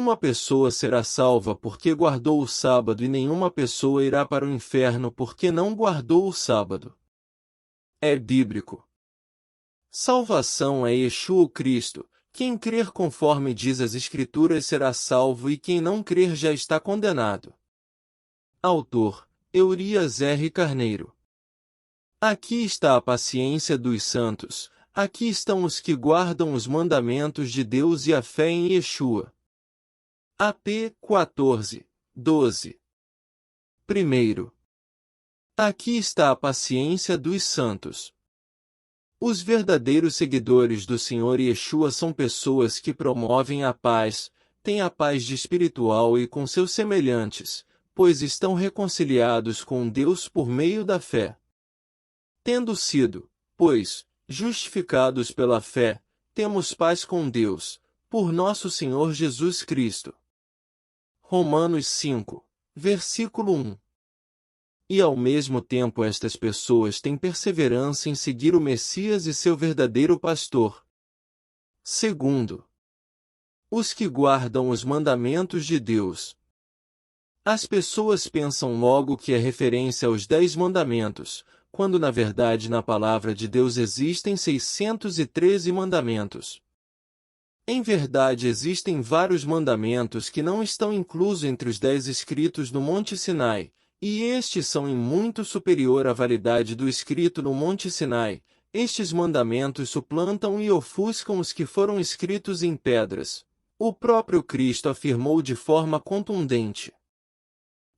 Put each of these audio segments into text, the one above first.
Nenhuma pessoa será salva porque guardou o sábado e nenhuma pessoa irá para o inferno porque não guardou o sábado. É bíblico. Salvação é Yeshua o Cristo. Quem crer conforme diz as Escrituras será salvo e quem não crer já está condenado. Autor: Eurias R. Carneiro. Aqui está a paciência dos santos, aqui estão os que guardam os mandamentos de Deus e a fé em Yeshua. AP 14, 12. Primeiro. Aqui está a paciência dos santos. Os verdadeiros seguidores do Senhor Yeshua são pessoas que promovem a paz, têm a paz de espiritual e com seus semelhantes, pois estão reconciliados com Deus por meio da fé. Tendo sido, pois, justificados pela fé, temos paz com Deus, por nosso Senhor Jesus Cristo. Romanos 5, versículo 1. E ao mesmo tempo estas pessoas têm perseverança em seguir o Messias e seu verdadeiro pastor. Segundo, os que guardam os mandamentos de Deus. As pessoas pensam logo que é referência aos 10 mandamentos, quando na verdade na palavra de Deus existem 613 mandamentos. Em verdade existem vários mandamentos que não estão inclusos entre os 10 escritos no Monte Sinai, e estes são em muito superior à validade do escrito no Monte Sinai. Estes mandamentos suplantam e ofuscam os que foram escritos em pedras. O próprio Cristo afirmou de forma contundente.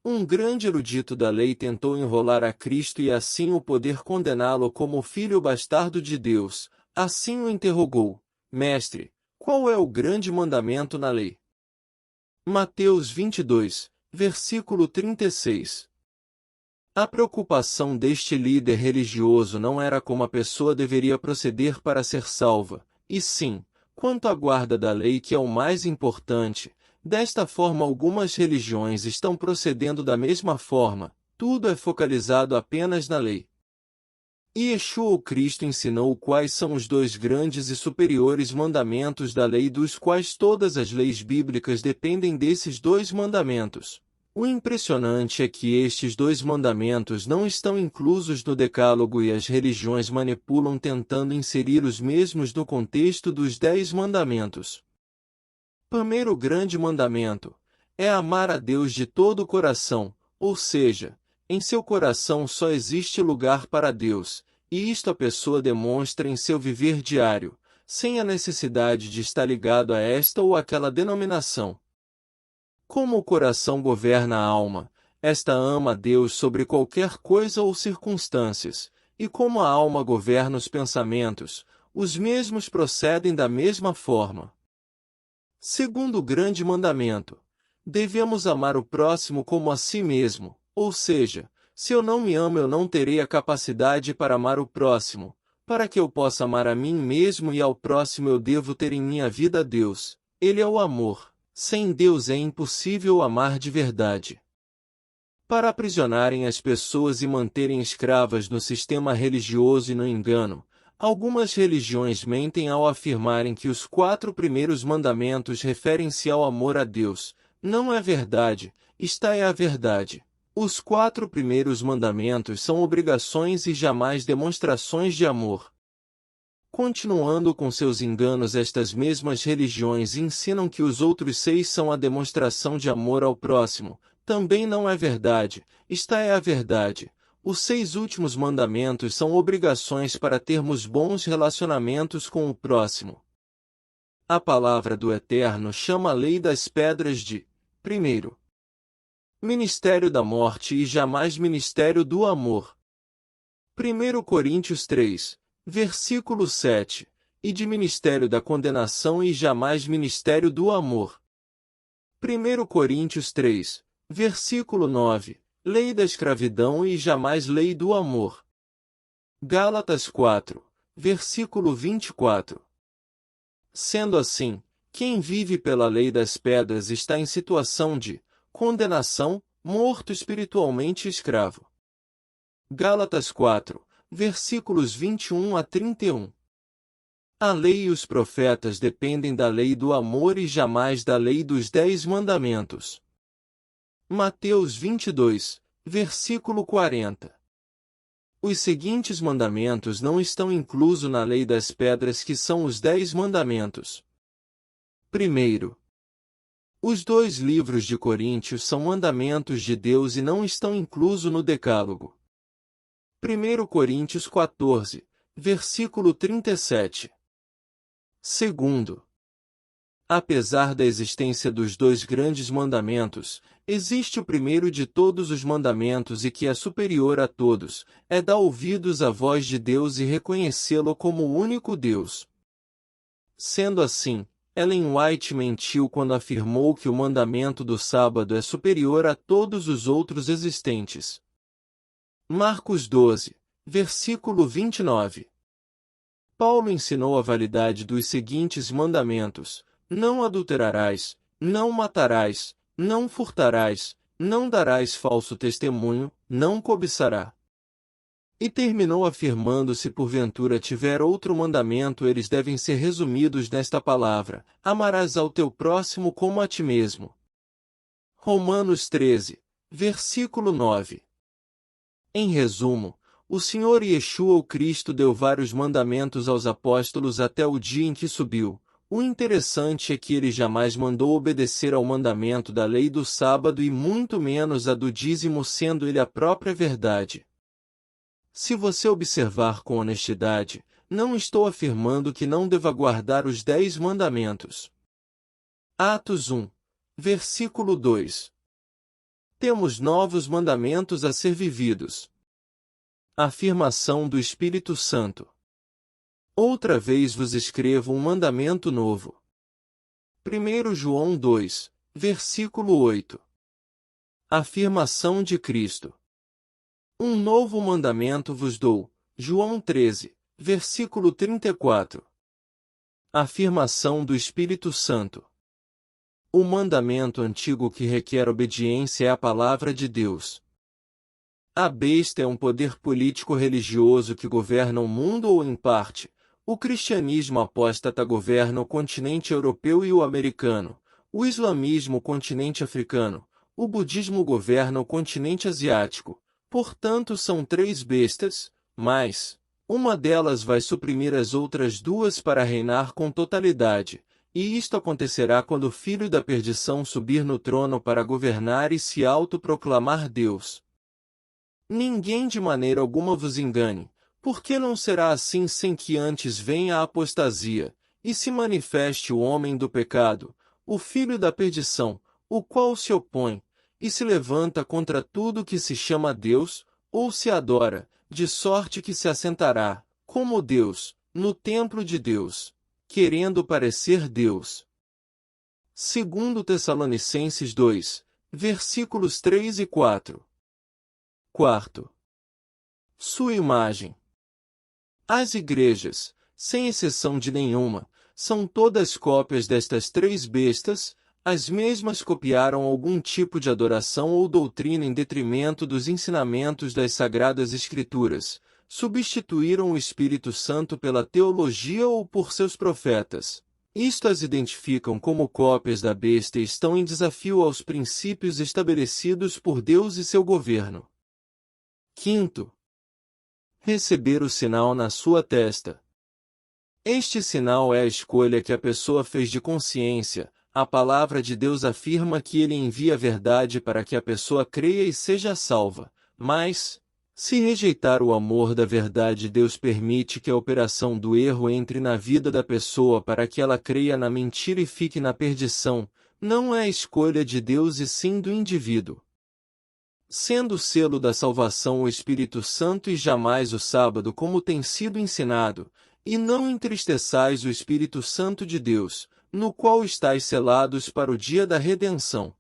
Um grande erudito da lei tentou enrolar a Cristo e assim o poder condená-lo como filho bastardo de Deus. Assim o interrogou: Mestre, qual é o grande mandamento na lei? Mateus 22, versículo 36. A preocupação deste líder religioso não era como a pessoa deveria proceder para ser salva, e sim, quanto à guarda da lei que é o mais importante. Desta forma algumas religiões estão procedendo da mesma forma, tudo é focalizado apenas na lei. E Yeshua o Cristo ensinou quais são os 2 grandes e superiores mandamentos da lei dos quais todas as leis bíblicas dependem desses 2 mandamentos. O impressionante é que estes 2 mandamentos não estão inclusos no Decálogo e as religiões manipulam tentando inserir os mesmos no contexto dos 10 mandamentos. Primeiro grande mandamento é amar a Deus de todo o coração, ou seja, em seu coração só existe lugar para Deus, e isto a pessoa demonstra em seu viver diário, sem a necessidade de estar ligado a esta ou aquela denominação. Como o coração governa a alma, esta ama a Deus sobre qualquer coisa ou circunstâncias, e como a alma governa os pensamentos, os mesmos procedem da mesma forma. Segundo o grande mandamento, devemos amar o próximo como a si mesmo, ou seja, se eu não me amo eu não terei a capacidade para amar o próximo. Para que eu possa amar a mim mesmo e ao próximo eu devo ter em minha vida Deus. Ele é o amor. Sem Deus é impossível amar de verdade. Para aprisionarem as pessoas e manterem escravas no sistema religioso e no engano, algumas religiões mentem ao afirmarem que os 4 primeiros mandamentos referem-se ao amor a Deus. Não é verdade, esta é a verdade. Os 4 primeiros mandamentos são obrigações e jamais demonstrações de amor. Continuando com seus enganos, estas mesmas religiões ensinam que os outros 6 são a demonstração de amor ao próximo. Também não é verdade, esta é a verdade. Os 6 últimos mandamentos são obrigações para termos bons relacionamentos com o próximo. A palavra do Eterno chama a lei das pedras de, primeiro, ministério da morte e jamais ministério do amor. 1 Coríntios 3, versículo 7, e de ministério da condenação e jamais ministério do amor. 1 Coríntios 3, versículo 9, lei da escravidão e jamais lei do amor. Gálatas 4, versículo 24. Sendo assim, quem vive pela lei das pedras está em situação de condenação, morto espiritualmente e escravo. Gálatas 4, versículos 21 a 31. A lei e os profetas dependem da lei do amor e jamais da lei dos 10 mandamentos. Mateus 22, versículo 40. Os seguintes mandamentos não estão inclusos na lei das pedras que são os 10 mandamentos. Primeiro, os 2 livros de Coríntios são mandamentos de Deus e não estão inclusos no Decálogo. 1 Coríntios 14, versículo 37. Segundo, apesar da existência dos 2 grandes mandamentos, existe o primeiro de todos os mandamentos e que é superior a todos, é dar ouvidos à voz de Deus e reconhecê-lo como o único Deus. Sendo assim, Ellen White mentiu quando afirmou que o mandamento do sábado é superior a todos os outros existentes. Marcos 12, versículo 29. Paulo ensinou a validade dos seguintes mandamentos: não adulterarás, não matarás, não furtarás, não darás falso testemunho, não cobiçará. E terminou afirmando: se porventura tiver outro mandamento, eles devem ser resumidos nesta palavra: amarás ao teu próximo como a ti mesmo. Romanos 13, versículo 9. Em resumo, o Senhor Yeshua o Cristo deu vários mandamentos aos apóstolos até o dia em que subiu. O interessante é que ele jamais mandou obedecer ao mandamento da lei do sábado e muito menos a do dízimo, sendo ele a própria verdade. Se você observar com honestidade, não estou afirmando que não deva guardar os 10 mandamentos. Atos 1, versículo 2. Temos novos mandamentos a ser vividos. Afirmação do Espírito Santo. Outra vez vos escrevo um mandamento novo. 1 João 2, versículo 8. Afirmação de Cristo. Um novo mandamento vos dou. João 13, versículo 34. Afirmação do Espírito Santo. O mandamento antigo que requer obediência é a palavra de Deus. A besta é um poder político-religioso que governa o mundo ou em parte. O cristianismo apóstata governa o continente europeu e o americano. O islamismo o continente africano. O budismo governa o continente asiático. Portanto, são 3 bestas, mas uma delas vai suprimir as outras 2 para reinar com totalidade. E isto acontecerá quando o filho da perdição subir no trono para governar e se autoproclamar Deus. Ninguém de maneira alguma vos engane, porque não será assim sem que antes venha a apostasia, e se manifeste o homem do pecado, o filho da perdição, o qual se opõe, e se levanta contra tudo que se chama Deus, ou se adora, de sorte que se assentará, como Deus, no templo de Deus, querendo parecer Deus. 2 Tessalonicenses 2, versículos 3 e 4. Quarto, sua imagem. As igrejas, sem exceção de nenhuma, são todas cópias destas 3 bestas. As mesmas copiaram algum tipo de adoração ou doutrina em detrimento dos ensinamentos das Sagradas Escrituras, substituíram o Espírito Santo pela teologia ou por seus profetas. Isto as identificam como cópias da besta e estão em desafio aos princípios estabelecidos por Deus e seu governo. Quinto, receber o sinal na sua testa. Este sinal é a escolha que a pessoa fez de consciência. A palavra de Deus afirma que ele envia a verdade para que a pessoa creia e seja salva. Mas, se rejeitar o amor da verdade, Deus permite que a operação do erro entre na vida da pessoa para que ela creia na mentira e fique na perdição. Não é a escolha de Deus e sim do indivíduo. Sendo o selo da salvação o Espírito Santo e jamais o sábado, como tem sido ensinado, e não entristeçais o Espírito Santo de Deus, no qual estáis selados para o dia da redenção.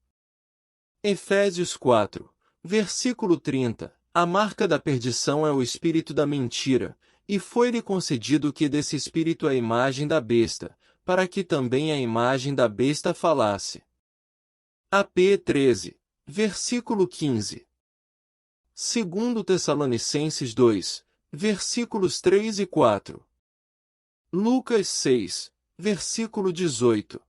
Efésios 4, versículo 30. A marca da perdição é o espírito da mentira, e foi-lhe concedido que desse espírito a imagem da besta, para que também a imagem da besta falasse. AP 13, versículo 15. 2 Tessalonicenses 2, versículos 3 e 4. Lucas 6, versículo 18.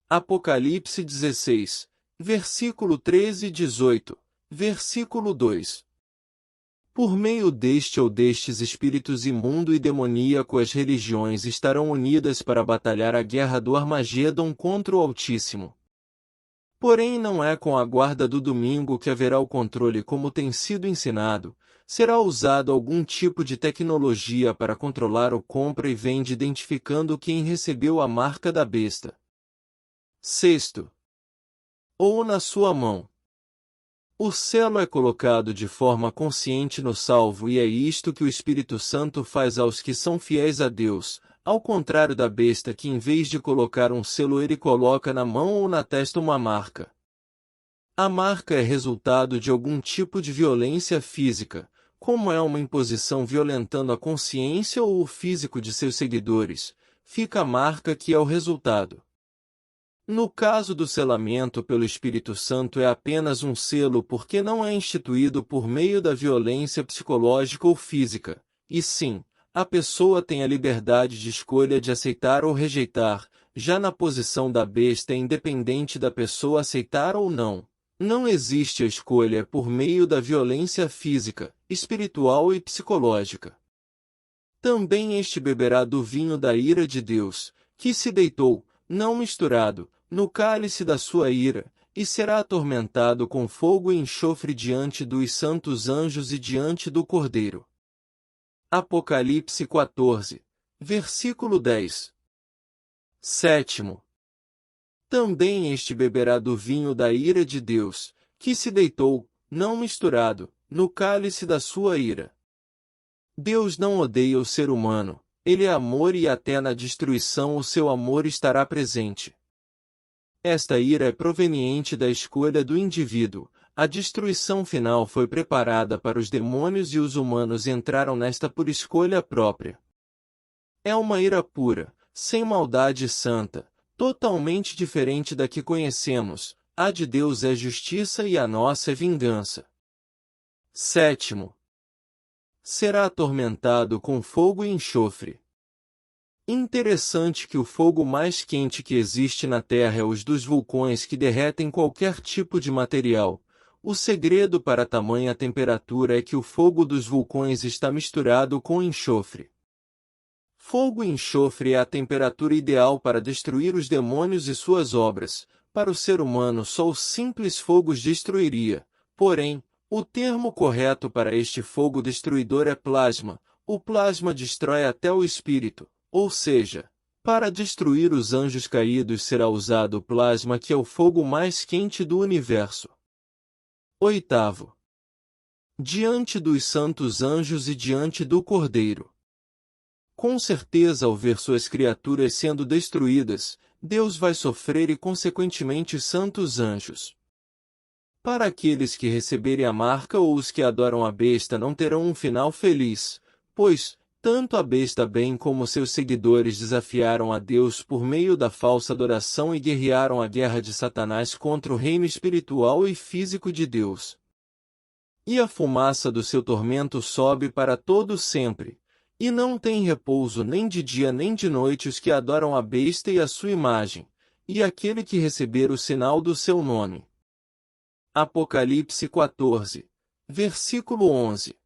Apocalipse 16, versículo 13 e 18, versículo 2. Por meio deste ou destes espíritos imundo e demoníaco as religiões estarão unidas para batalhar a guerra do Armagedon contra o Altíssimo. Porém não é com a guarda do domingo que haverá o controle como tem sido ensinado, será usado algum tipo de tecnologia para controlar o compra e vende identificando quem recebeu a marca da besta. Sexto. Ou na sua mão. O selo é colocado de forma consciente no salvo e é isto que o Espírito Santo faz aos que são fiéis a Deus, ao contrário da besta que em vez de colocar um selo ele coloca na mão ou na testa uma marca. A marca é resultado de algum tipo de violência física, como é uma imposição violentando a consciência ou o físico de seus seguidores, fica a marca que é o resultado. No caso do selamento pelo Espírito Santo é apenas um selo porque não é instituído por meio da violência psicológica ou física, e sim, a pessoa tem a liberdade de escolha de aceitar ou rejeitar, já na posição da besta é independente da pessoa aceitar ou não. Não existe a escolha por meio da violência física, espiritual e psicológica. Também este beberá do vinho da ira de Deus, que se deitou, não misturado, no cálice da sua ira, e será atormentado com fogo e enxofre diante dos santos anjos e diante do Cordeiro. Apocalipse 14, versículo 10. Sétimo. Também este beberá do vinho da ira de Deus, que se deitou, não misturado, no cálice da sua ira. Deus não odeia o ser humano, ele é amor e até na destruição o seu amor estará presente. Esta ira é proveniente da escolha do indivíduo, a destruição final foi preparada para os demônios e os humanos entraram nesta por escolha própria. É uma ira pura, sem maldade santa, totalmente diferente da que conhecemos, a de Deus é justiça e a nossa é vingança. Sétimo. Será atormentado com fogo e enxofre. Interessante que o fogo mais quente que existe na Terra é os dos vulcões que derretem qualquer tipo de material. O segredo para tamanha temperatura é que o fogo dos vulcões está misturado com enxofre. Fogo e enxofre é a temperatura ideal para destruir os demônios e suas obras. Para o ser humano só o simples fogo os destruiria. Porém, o termo correto para este fogo destruidor é plasma. O plasma destrói até o espírito. Ou seja, para destruir os anjos caídos será usado o plasma que é o fogo mais quente do universo. Oitavo. Diante dos santos anjos e diante do Cordeiro. Com certeza ao ver suas criaturas sendo destruídas, Deus vai sofrer e consequentemente os santos anjos. Para aqueles que receberem a marca ou os que adoram a besta não terão um final feliz, pois, tanto a besta bem como seus seguidores desafiaram a Deus por meio da falsa adoração e guerrearam a guerra de Satanás contra o reino espiritual e físico de Deus. E a fumaça do seu tormento sobe para todo sempre, e não tem repouso nem de dia nem de noite os que adoram a besta e a sua imagem, e aquele que receber o sinal do seu nome. Apocalipse 14, versículo 11.